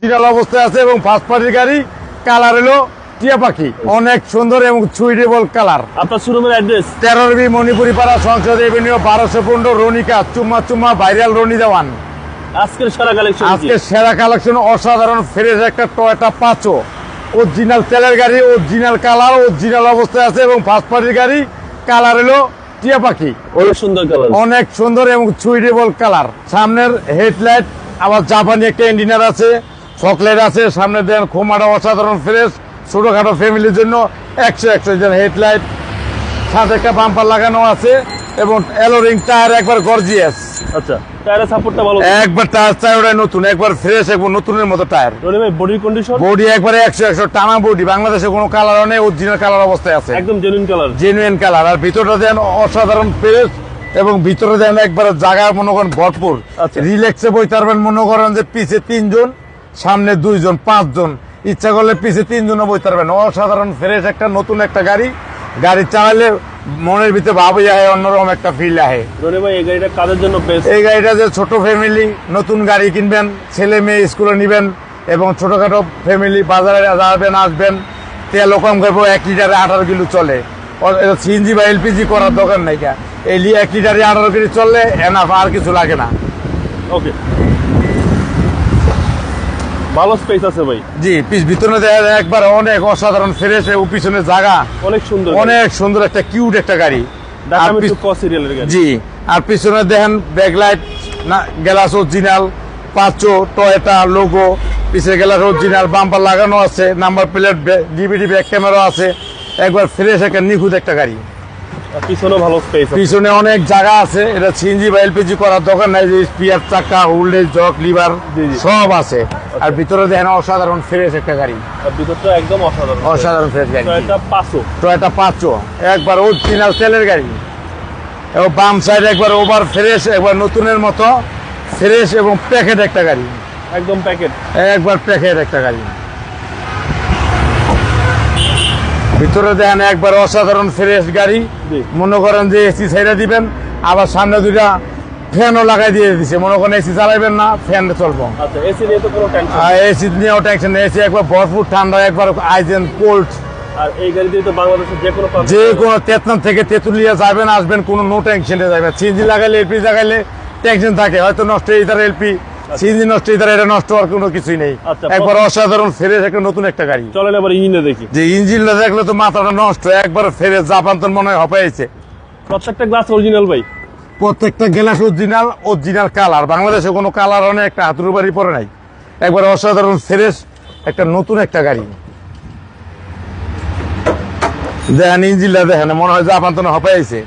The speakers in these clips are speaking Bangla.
অরিজিনাল অবস্থায় আছে এবং ফার্স্ট পার্টির গাড়ি। কালার হলো টিয়া পাখি, অনেক সুন্দর এবং সুইটেবল কালার। আপনার শোরুমের অ্যাড্রেস 13B মণিপুরি পাড়া, সংসদ এভিনিউ, 1215, রনিকা, চুম্মা ভাইরাল রনি দেওয়ান। আজকের সেরা কালেকশন আজকে সেরা কালেকশন, অসাধারণ ফ্রেশ একটা টয়োটা পাঁচো, অরিজিনাল তেলের গাড়ি, অরিজিনাল কালার, অরিজিনাল অবস্থায় আছে এবং ফার্স্ট পার্টির গাড়ি। কালার হলো টিয়া পাখি, অনেক সুন্দর কালার, অনেক সুন্দর এবং সুইটেবল কালার। সামনের হেডলাইট আবার জাপানি একটা ইঞ্জিনিয়ার আছে, চকলেট আছে। সামনে দেন খোমাটা অসাধারণ ফ্রেশ, ছোটখাটো ফ্যামিলির জন্য 100 হেডলাইট, সাথে একটা বাম্পার লাগানো আছে এবং এলোরিং টায়ার একবার গর্জিয়াস। আচ্ছা, টায়ারের সাপোর্টটা ভালো, একবার টায়ার নতুন, একবার ফ্রেশ, একবার নতুনের মতো টায়ার। রনি ভাই বডির কন্ডিশন, বডি একবারে 100 টানা বডি, বাংলাদেশে কোনো কালার নেই, অরিজিনাল কালার অবস্থায় আছে, একদম জেনুইন কালার, জেনুইন কালার। আর ভিতরটা দেন অসাধারণ ফ্রেশ এবং ভিতরে দেন একবার জায়গা মনে করেন ভরপুর, আচ্ছা। রিল্যাক্সে বইতে পারবেন। মনে করেন যে পিছে 3 জন, সামনে 2 জন, 5 জন, ইচ্ছা করলে পিছে 3 জনও বইতে পারবেন। অসাধারণ ফ্রেশ একটা নতুন একটা গাড়ি। গাড়ি চালালে মনের ভিতরে ভাবই আহে, অন্যরকম একটা ফিল আহে। রনি ভাই এই গাড়িটা কাদের জন্য বেস্ট? এই গাড়িটা যে ছোট ফ্যামিলি নতুন গাড়ি কিনবেন, ছেলে মেয়ে স্কুলে নিবেন এবং ছোটখাটো ফ্যামিলি বাজারে যাবেন আসবেন, তেল কম খাবো, 1 লিটারে 18 কিলো চলে। সিএনজি বা এলপিজি করার দরকার নাই, এই 1 লিটারে 18 কিলো চললে এনাফ, আর কিছু লাগে না। ওকে, ভালো স্পেস আছে ভাই। জি, ভিতরে একবার অনেক অসাধারণ ফ্রেশ এবং পিছনে জায়গা অনেক সুন্দর, অনেক সুন্দর একটা কিউট একটা গাড়ি। ঢাকা মেট্রো ক সিরিয়ালের গাড়ি। জি, আর পিছনে দেখেন ব্যাকলাইট না, গ্লাস অরিজিনাল, পাঁচো টয়োটা লোগো, পিছনে গ্লাস অরিজিনাল, বাম্পার লাগানো আছে, number plate, DVD back camera আছে। একবার ফ্রেশ একটা নিখুঁত একটা গাড়ি। পিছনে ভালো স্পেস আছে, পিছনে অনেক জায়গা আছে। এটা সিএনজি বা এলপিজি করার দরকার নাই, যে স্পিয়ার, চাকা, হুইল, জক, লিভার সব আছে। আর ভিতরে দেখেন অসাধারণ ফ্রেশ একটা গাড়ি, আর ভিতরটা একদম অসাধারণ, অসাধারণ ফ্রেশ গাড়ি। টয়োটা পাঁচশো, টয়োটা পাঁচো একবার অরিজিনাল তেলের গাড়ি এবং বাম সাইড একবার ওভার ফ্রেশ, একবার নতুনের মতো ফ্রেশ এবং প্যাকেট একটা গাড়ি, একদম প্যাকেট, একবার প্যাকেট একটা গাড়ি। ভিতরে দেখেন একবার অসাধারণ ফ্রেশ গাড়ি। জি। মনে করেন যে এসি ছেড়ে দিবেন, আবার সামনে 2টা ফ্যানও লাগাই দিয়ে দিছে। মনে করেন এসি চালাইবেন না, ফ্যান চলবো। আচ্ছা, এসি নিয়ে তো কোনো টেনশন, আর এসি নিয়েও টেনশন নেই, এসি একবার ভরপুর ঠান্ডা, একবার আইজেন কোল্ড। আর এই গাড়ি দিয়ে তো বাংলাদেশের যে কোনো প্রান্তে যে কোনো তেতনাম থেকে তেঁতুলিয়া যাবেন আসবেন, কোনো নো টেনশনে যাবেন। সিএনজি লাগাইলে, এলপি লাগাইলে টেনশন থাকে, হয়তো নষ্ট হয়ে তার এলপি, সিএনজি নষ্ট হয়ে তার, এটা নষ্ট হওয়ার কোনো কিছুই নেই। আচ্ছা, একবার অসাধারণ ফ্রেশ একটা নতুন একটা গাড়ি। চলেন এবার ইঞ্জিনে দেখি। যে ইঞ্জিনটা দেখলে তো মাথাটা নষ্ট, একবার ফ্রেশ, জাপান তো মনে হয় হপাইছে। প্রত্যেকটা গ্লাস অরিজিনাল ভাই, প্রত্যেকটা গ্লাস অরিজিনাল, অরিজিনাল কালার। বাংলাদেশে কোনো কালার অনেক একটা হাতুর বাড়ি পরে নাই। একবার অসাধারণ ফ্রেশ একটা নতুন একটা গাড়ি। দেখেন ইঞ্জিনটা দেখেন, মনে হয় জাপান তো হপাইছে।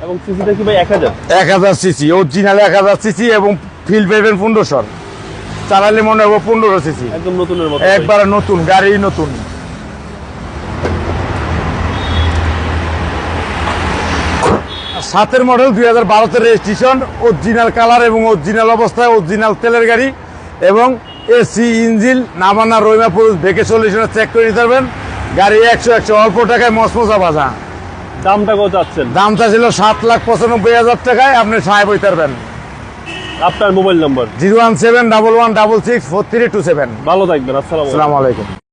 এবং সিসিটা কি ভাই 1000? 1000 সিসি, অরিজিনাল 1000 সিসি এবং ফিল পাইবেন 1500। চালালে মনে হবে 15 সিসি, একদম নতুনের মতো, একবার নতুন গাড়ি, নতুন। সাতের মডেল, 2012 রেজিস্ট্রেশন, অরিজিনাল কালার এবং অরিজিনাল অবস্থায়, অরিজিনাল তেলের গাড়ি এবং এসি ইঞ্জিন, নামানা রইমাপুর ভেকে সলিউশনে চেক করে নিতে পারবেন। গাড়ি 100 অল্প টাকায় মসমসা বাজা। দামটা কত চাচ্ছেন? দামটা ছিল 7,95,000 টাকায়, আপনি সাহেব হইতে পারবেন। আপনার মোবাইল নাম্বার? 01711664327। ভালো থাকবেন, আসসালামু আলাইকুম। আসসালামু আলাইকুম।